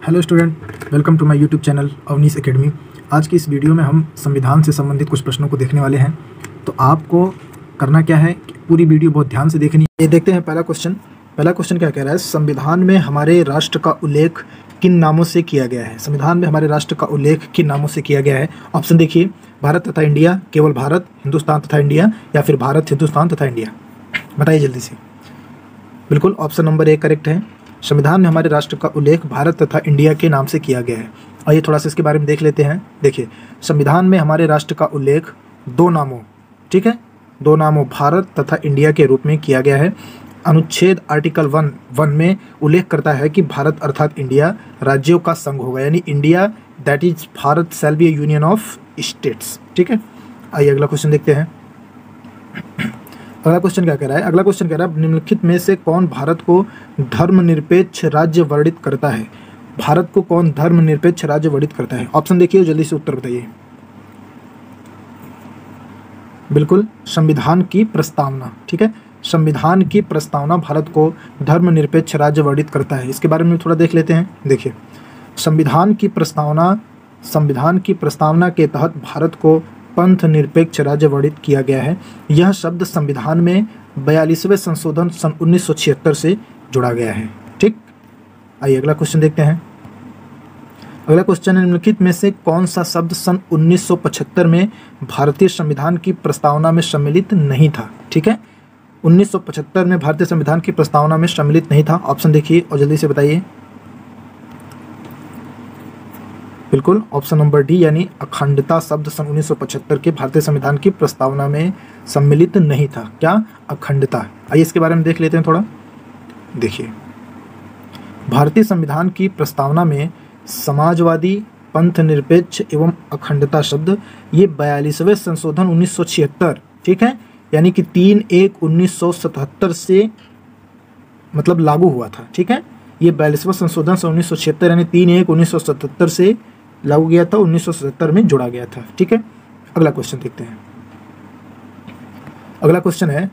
Hello student, welcome to my YouTube channel Avnish academy. आज की इस वीडियो में हम संविधान से संबंधित कुछ प्रश्नों को देखने वाले हैं। तो आपको करना क्या है कि पूरी वीडियो बहुत ध्यान से देखनी है। ये देखते हैं पहला क्वेश्चन क्या कह रहा है। संविधान में हमारे राष्ट्र का उल्लेख किन नामों से किया गया है? संविधान में हमारे राष्ट्र का उल्लेख किन नामों से किया गया है? ऑप्शन देखिए, भारत तथा इंडिया, केवल भारत, हिंदुस्तान तथा इंडिया, या फिर भारत, हिंदुस्तान तथा इंडिया। बताइए जल्दी से। बिल्कुल ऑप्शन नंबर 1 करेक्ट है। संविधान में हमारे राष्ट्र का उल्लेख भारत तथा इंडिया के नाम से किया गया है। आइए थोड़ा सा इसके बारे में देख लेते हैं। देखिए, संविधान में हमारे राष्ट्र का उल्लेख दो नामों, ठीक है, दो नामों भारत तथा इंडिया के रूप में किया गया है। अनुच्छेद आर्टिकल 1 में उल्लेख करता है कि भारत अर्थात इंडिया राज्यों का संघ होगा, यानी India that is Bharat shall be A union of states. ठीक है, आइए अगला क्वेश्चन देखते हैं। अगला क्वेश्चन क्या कह रहा है? अगला क्वेश्चन कह रहा है, निम्नलिखित में से कौन भारत को धर्मनिरपेक्ष राज्य वर्णित करता है? भारत को कौन धर्मनिरपेक्ष राज्य वर्णित करता है? ऑप्शन देखिए, जल्दी से उत्तर बताइए। बिल्कुल संविधान की प्रस्तावना। ठीक है, संविधान की प्रस्तावना भारत को धर्मनिरपेक्ष राज्य वर्णित करता है। इसके बारे में थोड़ा देख लेते हैं। देखिए, संविधान की प्रस्तावना के तहत भारत को पंथ निरपेक्ष राज्य वर्णित किया गया है। यह शब्द संविधान में 42वें संशोधन सन 1976 से जुड़ा गया है। ठीक, आइए अगला क्वेश्चन देखते हैं। अगला क्वेश्चन है, निम्नलिखित में से कौन सा शब्द सन 1975 में भारतीय संविधान की प्रस्तावना में सम्मिलित नहीं था? ठीक है, 1975 में भारतीय संविधान की प्रस्तावना में सम्मिलित नहीं था। ऑप्शन देखिए और जल्दी से बताइए। बिल्कुल ऑप्शन नंबर डी, यानी अखंडता शब्द सन 1975 के भारतीय संविधान की प्रस्तावना में सम्मिलित नहीं था। क्या? अखंडता। आइए इसके बारे में देख लेते हैं थोड़ा। देखिए, भारतीय संविधान की प्रस्तावना में समाजवादी, पंथ निरपेक्ष एवं अखंडता शब्द ये 42वें संशोधन 1976, ठीक है, यानी कि 3/1/1977 से मतलब लागू हुआ था। ठीक है, ये 42वां संशोधन सन 1976 यानी 3/1/1977 से लागू किया था, 1977 में जोड़ा गया था। ठीक है, अगला क्वेश्चन देखते हैं। अगला क्वेश्चन है,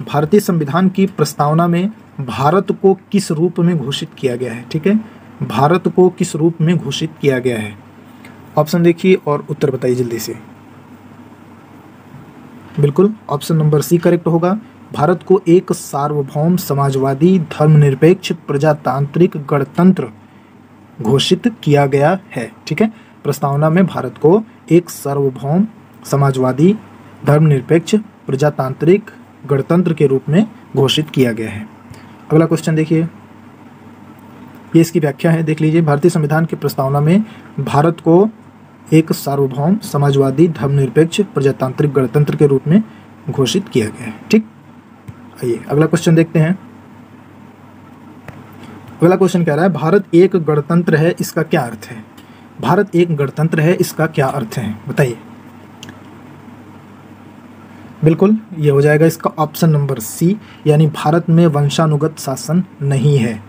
भारतीय संविधान की प्रस्तावना में भारत को किस रूप में घोषित किया गया है? ठीक है, भारत को किस रूप में घोषित किया गया है? ऑप्शन देखिए और उत्तर बताइए जल्दी से। बिल्कुल ऑप्शन नंबर सी करेक्ट होगा। भारत को एक सार्वभौम, समाजवादी, धर्मनिरपेक्ष, प्रजातांत्रिक गणतंत्र घोषित किया गया है। ठीक है, प्रस्तावना में भारत को एक सार्वभौम, समाजवादी, धर्मनिरपेक्ष, प्रजातांत्रिक गणतंत्र के रूप में घोषित किया गया है। अगला क्वेश्चन देखिए, ये इसकी व्याख्या है, देख लीजिए। भारतीय संविधान की प्रस्तावना में भारत को एक सार्वभौम, समाजवादी, धर्मनिरपेक्ष, प्रजातांत्रिक गणतंत्र के रूप में घोषित किया गया है। ठीक, आइए अगला क्वेश्चन देखते हैं। अगला क्वेश्चन कह रहा है, भारत एक गणतंत्र है, इसका क्या अर्थ है? भारत एक गणतंत्र है, इसका क्या अर्थ है? बताइए। बिल्कुल ये हो जाएगा इसका ऑप्शन नंबर सी, यानी भारत में वंशानुगत शासन नहीं है।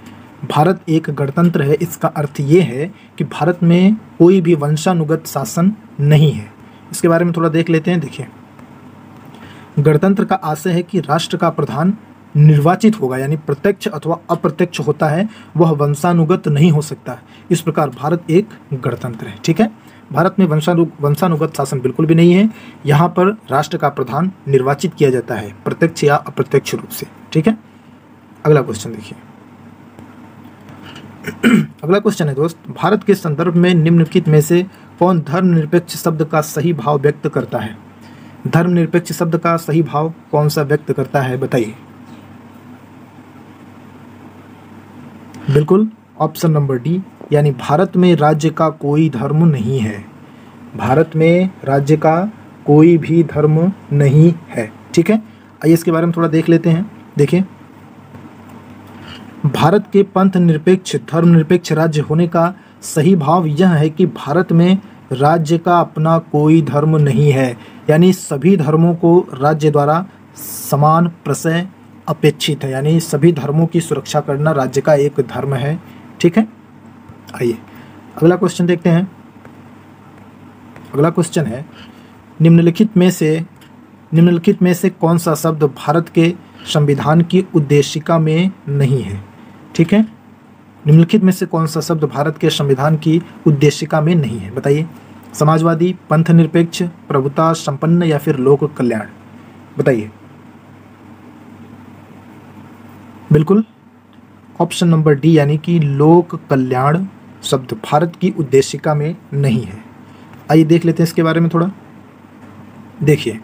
भारत एक गणतंत्र है, इसका अर्थ ये है कि भारत में कोई भी वंशानुगत शासन नहीं है। इसके बारे में थोड़ा देख लेते हैं। देखिए, गणतंत्र का आशय है कि राष्ट्र का प्रधान निर्वाचित होगा, यानी प्रत्यक्ष अथवा अप्रत्यक्ष होता है, वह वंशानुगत नहीं हो सकता। इस प्रकार भारत एक गणतंत्र है। ठीक है, भारत में वंशानुगत शासन बिल्कुल भी नहीं है। यहाँ पर राष्ट्र का प्रधान निर्वाचित किया जाता है, प्रत्यक्ष या अप्रत्यक्ष रूप से। ठीक है, अगला क्वेश्चन देखिए। अगला क्वेश्चन है दोस्त, भारत के संदर्भ में निम्नलिखित में से कौन धर्मनिरपेक्ष शब्द का सही भाव व्यक्त करता है? धर्मनिरपेक्ष शब्द का सही भाव कौन सा व्यक्त करता है? बताइए। बिल्कुल ऑप्शन नंबर डी, यानी भारत में राज्य का कोई धर्म नहीं है। भारत में राज्य का कोई भी धर्म नहीं है। ठीक है, आइए इसके बारे में थोड़ा देख लेते हैं। देखिए, भारत के पंथ निरपेक्ष, धर्मनिरपेक्ष राज्य होने का सही भाव यह है कि भारत में राज्य का अपना कोई धर्म नहीं है, यानी सभी धर्मों को राज्य द्वारा समान प्रशय अपेक्षित है, यानी सभी धर्मों की सुरक्षा करना राज्य का एक धर्म है। ठीक है, आइए अगला क्वेश्चन देखते हैं। अगला क्वेश्चन है, निम्नलिखित में से कौन सा शब्द भारत के संविधान की उद्देशिका में नहीं है? ठीक है, निम्नलिखित में से कौन सा शब्द भारत के संविधान की उद्देशिका में नहीं है? बताइए। समाजवादी, पंथ निरपेक्ष, प्रभुता संपन्न या फिर लोक कल्याण? बताइए। बिल्कुल ऑप्शन नंबर डी यानी कि लोक कल्याण शब्द भारत की उद्देशिका में नहीं है। आइए देख लेते हैं इसके बारे में थोड़ा। देखिए,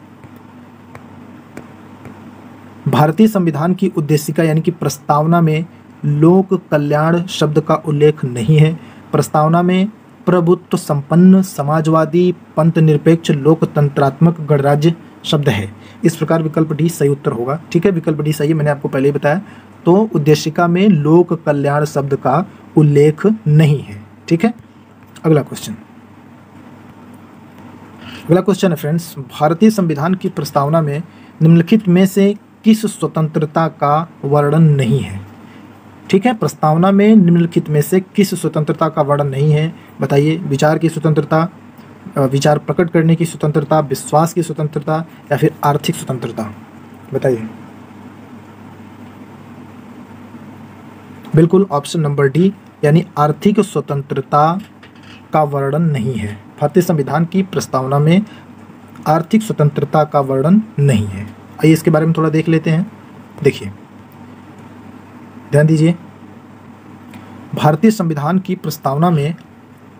भारतीय संविधान की उद्देशिका यानी कि प्रस्तावना में लोक कल्याण शब्द का उल्लेख नहीं है। प्रस्तावना में प्रभुत्व संपन्न, समाजवादी, पंथ निरपेक्ष, लोकतंत्रात्मक गणराज्य शब्द है। इस प्रकार विकल्प डी सही उत्तर होगा। ठीक है, विकल्प डी सही है, मैंने आपको पहले ही बताया। तो उद्देशिका में लोक कल्याण शब्द का उल्लेख नहीं है। ठीक है, अगला क्वेश्चन है फ्रेंड्स, भारतीय संविधान की प्रस्तावना में निम्नलिखित में से किस स्वतंत्रता का वर्णन नहीं है? ठीक है, प्रस्तावना में निम्नलिखित में से किस स्वतंत्रता का वर्णन नहीं है? बताइए। विचार की स्वतंत्रता, विचार प्रकट करने की स्वतंत्रता, विश्वास की स्वतंत्रता या फिर आर्थिक स्वतंत्रता? बताइए। बिल्कुल ऑप्शन नंबर डी यानी आर्थिक स्वतंत्रता का वर्णन नहीं है। भारतीय संविधान की प्रस्तावना में आर्थिक स्वतंत्रता का वर्णन नहीं है। आइए इसके बारे में थोड़ा देख लेते हैं। देखिए, ध्यान दीजिए, भारतीय संविधान की प्रस्तावना में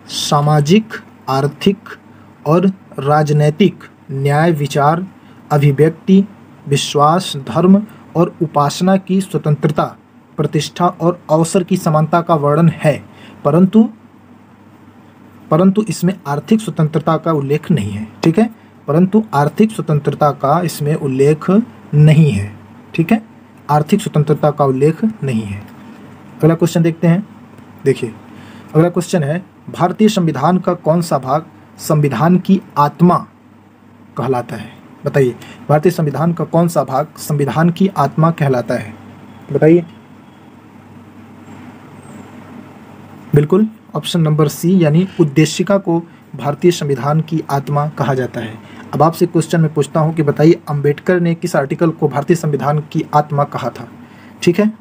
सामाजिक, आर्थिक और राजनैतिक न्याय, विचार, अभिव्यक्ति, विश्वास, धर्म और उपासना की स्वतंत्रता, प्रतिष्ठा और अवसर की समानता का वर्णन है, परंतु इसमें आर्थिक स्वतंत्रता का उल्लेख नहीं है। ठीक है, परंतु आर्थिक स्वतंत्रता का इसमें उल्लेख नहीं है। ठीक है, आर्थिक स्वतंत्रता का उल्लेख नहीं है। अगला क्वेश्चन देखते हैं। देखिए, अगला क्वेश्चन है, भारतीय संविधान का कौन सा भाग संविधान की आत्मा कहलाता है? बताइए। भारतीय संविधान का कौन सा भाग संविधान की आत्मा कहलाता है? बताइए। बिल्कुल ऑप्शन नंबर सी यानी उद्देशिका को भारतीय संविधान की आत्मा कहा जाता है। अब आपसे क्वेश्चन में पूछता हूं कि बताइए, अंबेडकर ने किस आर्टिकल को भारतीय संविधान की आत्मा कहा था? ठीक है,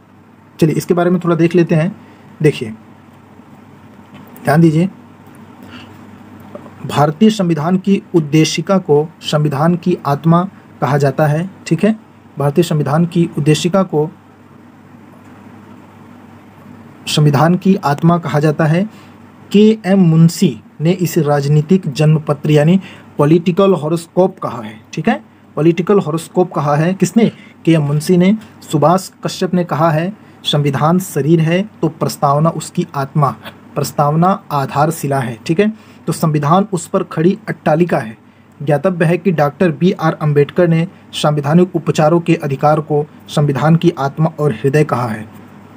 चलिए इसके बारे में थोड़ा देख लेते हैं। देखिए, ध्यान दीजिए, भारतीय संविधान की उद्देशिका को संविधान की आत्मा कहा जाता है। ठीक है, भारतीय संविधान की उद्देशिका को संविधान की आत्मा कहा जाता है। के.एम. मुंशी ने इसे राजनीतिक जन्मपत्र यानी पॉलिटिकल हॉरोस्कोप कहा है। ठीक है, पॉलिटिकल हॉरोस्कोप कहा है। किसने? के.एम. मुंशी ने। सुभाष कश्यप ने कहा है संविधान शरीर है तो प्रस्तावना उसकी आत्मा, प्रस्तावना आधारशिला है। ठीक है, तो संविधान उस पर खड़ी अट्टालिका है। ज्ञातव्य है कि डॉक्टर बी.आर. अम्बेडकर ने संवैधानिक उपचारों के अधिकार को संविधान की आत्मा और हृदय कहा है।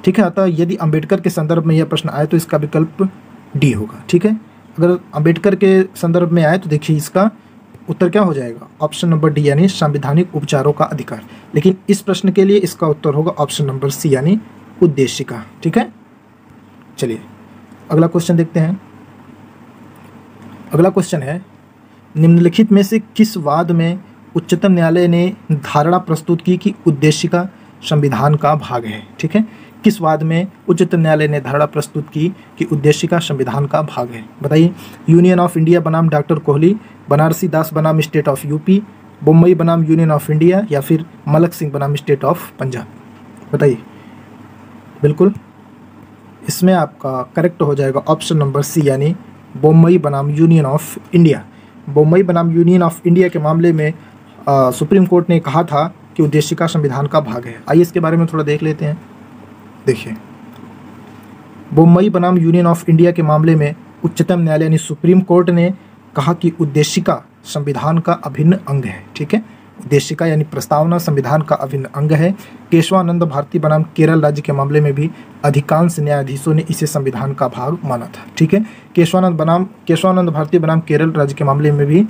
ठीक है, अतः यदि अम्बेडकर के संदर्भ में यह प्रश्न आए तो इसका विकल्प डी होगा। ठीक है, अगर अम्बेडकर के संदर्भ में आए तो देखिए इसका उत्तर क्या हो जाएगा? ऑप्शन नंबर डी यानी संवैधानिक उपचारों का अधिकार। लेकिन इस प्रश्न के लिए इसका उत्तर होगा ऑप्शन नंबर सी यानी उद्देशिका। ठीक है, चलिए अगला क्वेश्चन देखते हैं। अगला क्वेश्चन है, निम्नलिखित में से किस वाद में उच्चतम न्यायालय ने धारणा प्रस्तुत की कि उद्देशिका संविधान का भाग है? ठीक है, किस वाद में उच्चतम न्यायालय ने धारणा प्रस्तुत की कि उद्देशिका संविधान का भाग है? बताइए। यूनियन ऑफ इंडिया बनाम डॉक्टर कोहली, बनारसी दास बनाम स्टेट ऑफ यूपी, बम्बई बनाम यूनियन ऑफ इंडिया या फिर मलक सिंह बनाम स्टेट ऑफ पंजाब? बताइए। बिल्कुल इसमें आपका करेक्ट हो जाएगा ऑप्शन नंबर सी यानी बम्बई बनाम यूनियन ऑफ इंडिया। बम्बई बनाम यूनियन ऑफ इंडिया के मामले में सुप्रीम कोर्ट ने कहा था कि उद्देशिका संविधान का भाग है। आइए इसके बारे में थोड़ा देख लेते हैं। देखिए, बम्बई बनाम यूनियन ऑफ इंडिया के मामले में उच्चतम न्यायालय यानी सुप्रीम कोर्ट ने कहा कि उद्देशिका संविधान का अभिन्न अंग है। ठीक है, उद्देशिका यानी प्रस्तावना संविधान का अभिन्न अंग है। केशवानंद भारती बनाम केरल राज्य के मामले में भी अधिकांश न्यायाधीशों ने इसे संविधान का भाग माना था। ठीक है, केशवानंद भारती बनाम केरल राज्य के मामले में भी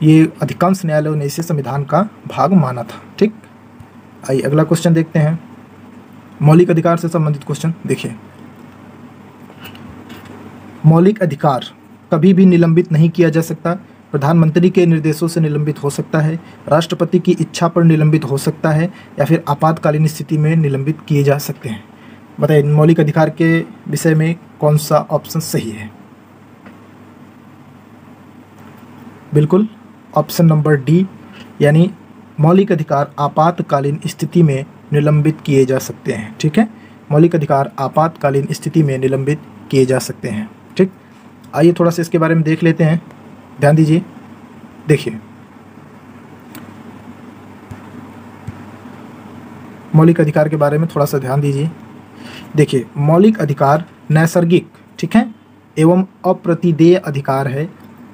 ये अधिकांश न्यायालयों ने इसे संविधान का भाग माना था। ठीक, आइए अगला क्वेश्चन देखते हैं। मौलिक अधिकार से संबंधित क्वेश्चन देखिए। मौलिक अधिकार कभी भी निलंबित नहीं किया जा सकता। प्रधानमंत्री के निर्देशों से निलंबित हो सकता है, राष्ट्रपति की इच्छा पर निलंबित हो सकता है या फिर आपातकालीन स्थिति में निलंबित किए जा सकते हैं। बताइए मौलिक अधिकार के विषय में कौन सा ऑप्शन सही है? बिल्कुल ऑप्शन नंबर डी, यानी मौलिक अधिकार आपातकालीन स्थिति में निलंबित किए जा सकते हैं। ठीक है, मौलिक अधिकार आपातकालीन स्थिति में निलंबित किए जा सकते हैं। ठीक, आइए थोड़ा सा इसके बारे में देख लेते हैं, ध्यान दीजिए। देखिए मौलिक अधिकार के बारे में थोड़ा सा ध्यान दीजिए। देखिए मौलिक अधिकार नैसर्गिक, ठीक है, एवं अप्रतिदेय अधिकार है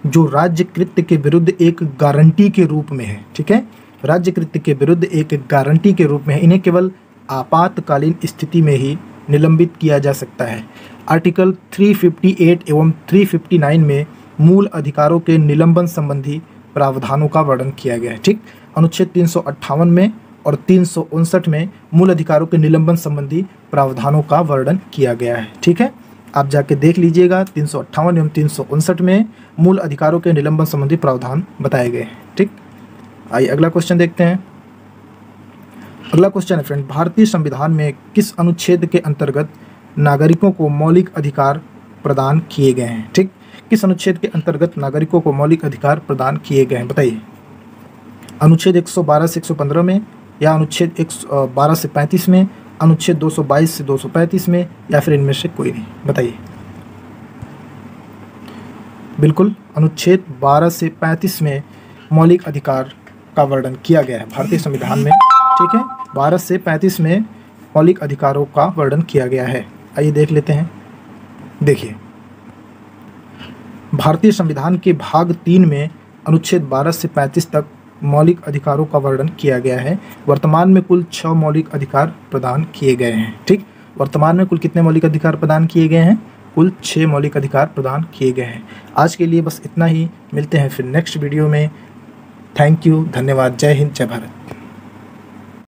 जो राज्य कृत्य के विरुद्ध एक गारंटी के रूप में है। ठीक है, राज्य कृत्य के विरुद्ध एक गारंटी के रूप में है। इन्हें केवल आपातकालीन स्थिति में ही निलंबित किया जा सकता है। आर्टिकल 358 एवं 359 में मूल अधिकारों के निलंबन संबंधी प्रावधानों का वर्णन किया गया है। ठीक, अनुच्छेद 358 में और 359 में मूल अधिकारों के निलंबन संबंधी प्रावधानों का वर्णन किया गया है। ठीक है, आप जाके देख लीजिएगा, 358 एवं 359 में मूल अधिकारों के निलंबन संबंधी प्रावधान बताए गए हैं। ठीक, आइए अगला क्वेश्चन देखते हैं। अगला क्वेश्चन है फ्रेंड, भारतीय संविधान में किस अनुच्छेद के अंतर्गत नागरिकों को मौलिक अधिकार प्रदान किए गए हैं? ठीक, किस अनुच्छेद के अंतर्गत नागरिकों को मौलिक अधिकार प्रदान किए गए हैं? बताइए, अनुच्छेद 112 से 115 में, या अनुच्छेद 112 से 35 में, अनुच्छेद 222 से 235 में, या फिर इनमें से कोई नहीं? बताइए। बिल्कुल अनुच्छेद 12 से 35 में मौलिक अधिकार का वर्णन किया गया है भारतीय संविधान में। ठीक है, 12 से 35 में मौलिक अधिकारों का वर्णन किया गया है। आइए देख लेते हैं। देखिए भारतीय संविधान के भाग 3 में अनुच्छेद 12 से 35 तक मौलिक अधिकारों का वर्णन किया गया है। वर्तमान में कुल 6 मौलिक अधिकार प्रदान किए गए हैं। ठीक, वर्तमान में कुल कितने मौलिक अधिकार प्रदान किए गए हैं? कुल 6 मौलिक अधिकार प्रदान किए गए हैं। आज के लिए बस इतना ही, मिलते हैं फिर नेक्स्ट वीडियो में। थैंक यू, धन्यवाद, जय हिंद, जय भारत।